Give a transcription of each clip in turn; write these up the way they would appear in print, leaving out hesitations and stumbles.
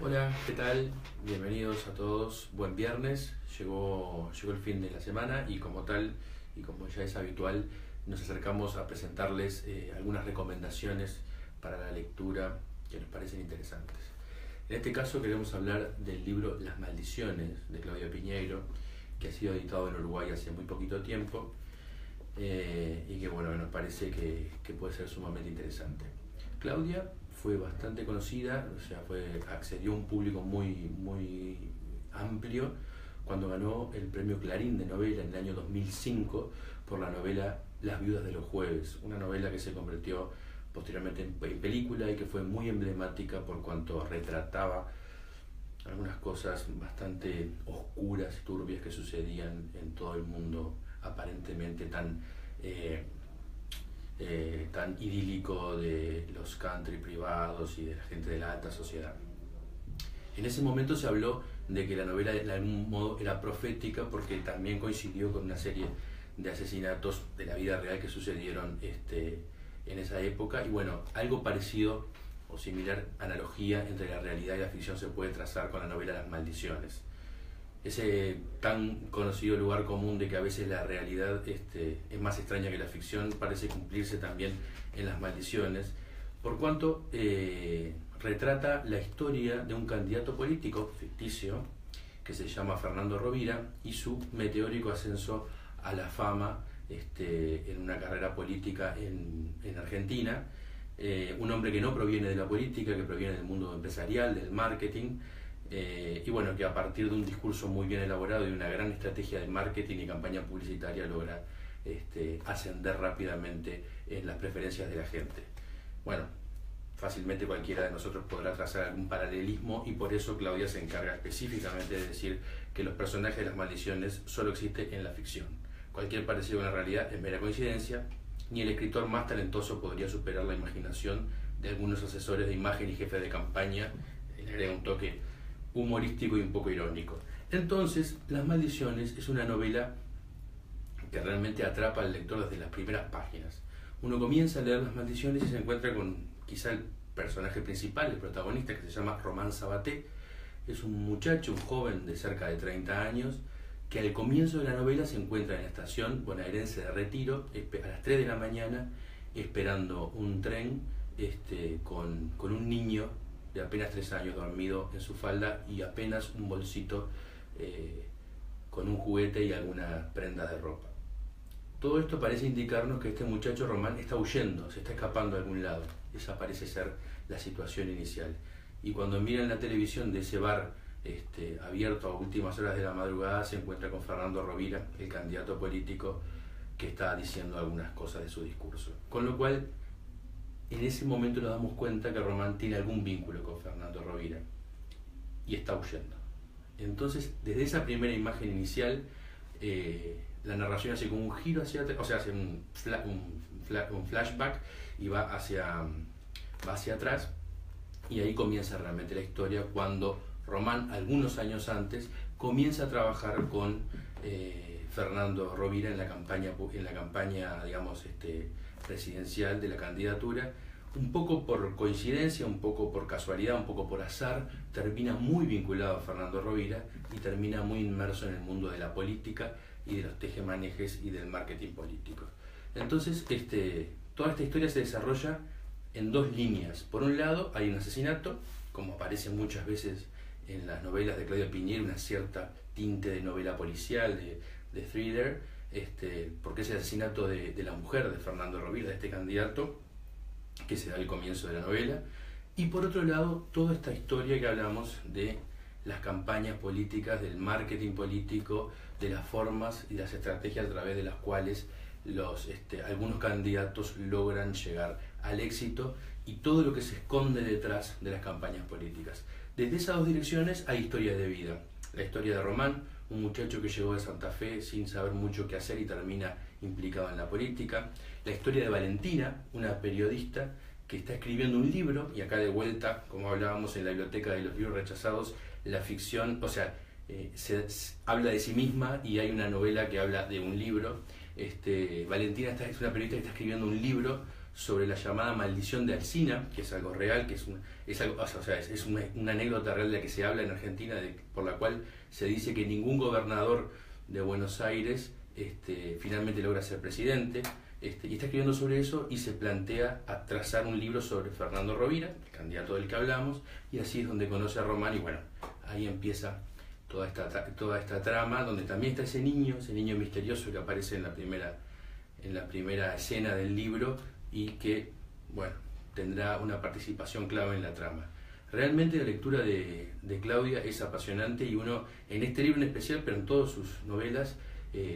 Hola, ¿qué tal? Bienvenidos a todos. Buen viernes. Llegó el fin de la semana y como tal, y como ya es habitual, nos acercamos a presentarles algunas recomendaciones para la lectura que nos parecen interesantes. En este caso queremos hablar del libro Las Maldiciones de Claudia Piñeiro, que ha sido editado en Uruguay hace muy poquito tiempo y que bueno, nos parece que puede ser sumamente interesante. Claudia fue bastante conocida, o sea, accedió a un público muy amplio cuando ganó el premio Clarín de novela en el año 2005 por la novela Las Viudas de los Jueves, una novela que se convirtió posteriormente en película y que fue muy emblemática por cuanto retrataba algunas cosas bastante oscuras y turbias que sucedían en todo el mundo aparentemente tan idílico de los country privados y de la gente de la alta sociedad. En ese momento se habló de que la novela de algún modo era profética porque también coincidió con una serie de asesinatos de la vida real que sucedieron en esa época, y bueno, algo parecido o similar analogía entre la realidad y la ficción se puede trazar con la novela Las Maldiciones. Ese tan conocido lugar común de que a veces la realidad es más extraña que la ficción parece cumplirse también en Las Maldiciones, por cuanto retrata la historia de un candidato político ficticio que se llama Fernando Rovira y su meteórico ascenso a la fama en una carrera política en Argentina. Un hombre que no proviene de la política, que proviene del mundo empresarial, del marketing, y bueno, que a partir de un discurso muy bien elaborado y una gran estrategia de marketing y campaña publicitaria logra ascender rápidamente en las preferencias de la gente. Bueno, fácilmente cualquiera de nosotros podrá trazar algún paralelismo y por eso Claudia se encarga específicamente de decir que los personajes de Las Maldiciones solo existen en la ficción. Cualquier parecido con la realidad es mera coincidencia, ni el escritor más talentoso podría superar la imaginación de algunos asesores de imagen y jefes de campaña. Le agrega un toque humorístico y un poco irónico. Entonces, Las Maldiciones es una novela que realmente atrapa al lector desde las primeras páginas. Uno comienza a leer Las Maldiciones y se encuentra con quizá el personaje principal, el protagonista, que se llama Román Sabaté. Es un muchacho, un joven de cerca de 30 años, que al comienzo de la novela se encuentra en la estación bonaerense de Retiro a las 3 de la mañana esperando un tren con un niño de apenas 3 años dormido en su falda y apenas un bolsito con un juguete y alguna prenda de ropa. Todo esto parece indicarnos que este muchacho Román está huyendo, se está escapando de algún lado. Esa parece ser la situación inicial. Y cuando miran la televisión de ese bar abierto a últimas horas de la madrugada, se encuentra con Fernando Rovira, el candidato político, que está diciendo algunas cosas de su discurso. Con lo cual, en ese momento nos damos cuenta que Román tiene algún vínculo con Fernando Rovira y está huyendo. Entonces, desde esa primera imagen inicial, la narración hace como un giro hacia atrás, o sea, hace un flashback y va hacia atrás, y ahí comienza realmente la historia cuando Román, algunos años antes, comienza a trabajar con Fernando Rovira en la campaña digamos, presidencial de la candidatura. Un poco por coincidencia, un poco por casualidad, un poco por azar, termina muy vinculado a Fernando Rovira y termina muy inmerso en el mundo de la política y de los tejemanejes y del marketing político. Entonces, toda esta historia se desarrolla en dos líneas. Por un lado, hay un asesinato, como aparece muchas veces en las novelas de Claudia Piñeiro, una cierta tinte de novela policial, de thriller, porque es el asesinato de la mujer de Fernando Rovira, de este candidato, que se da al comienzo de la novela. Y por otro lado, toda esta historia que hablamos de las campañas políticas, del marketing político, de las formas y las estrategias a través de las cuales algunos candidatos logran llegar al éxito y todo lo que se esconde detrás de las campañas políticas. Desde esas dos direcciones hay historias de vida. La historia de Román, un muchacho que llegó de Santa Fe sin saber mucho qué hacer y termina implicado en la política. La historia de Valentina, una periodista que está escribiendo un libro, y acá de vuelta, como hablábamos en la biblioteca de los libros rechazados, la ficción, o sea, se habla de sí misma y hay una novela que habla de un libro. Valentina es una periodista que está escribiendo un libro sobre la llamada maldición de Alsina, que es algo real, que es una anécdota real de la que se habla en Argentina, por la cual se dice que ningún gobernador de Buenos Aires finalmente logra ser presidente, y está escribiendo sobre eso y se plantea a trazar un libro sobre Fernando Rovira, el candidato del que hablamos, y así es donde conoce a Román, y bueno, ahí empieza toda esta trama, donde también está ese niño misterioso que aparece en la primera escena del libro y que, bueno, tendrá una participación clave en la trama. Realmente la lectura de Claudia es apasionante, y uno, en este libro en especial, pero en todas sus novelas,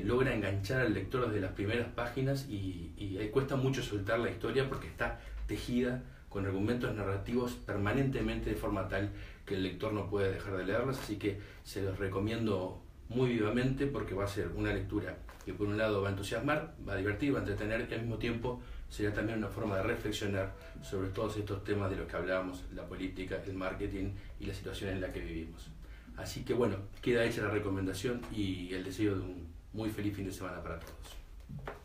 logra enganchar al lector desde las primeras páginas, y cuesta mucho soltar la historia porque está tejida con argumentos narrativos permanentemente de forma tal que el lector no puede dejar de leerlas, así que se los recomiendo muy vivamente, porque va a ser una lectura que por un lado va a entusiasmar, va a divertir, va a entretener, y al mismo tiempo será también una forma de reflexionar sobre todos estos temas de los que hablábamos: la política, el marketing y la situación en la que vivimos. Así que bueno, queda hecha la recomendación y el deseo de un muy feliz fin de semana para todos.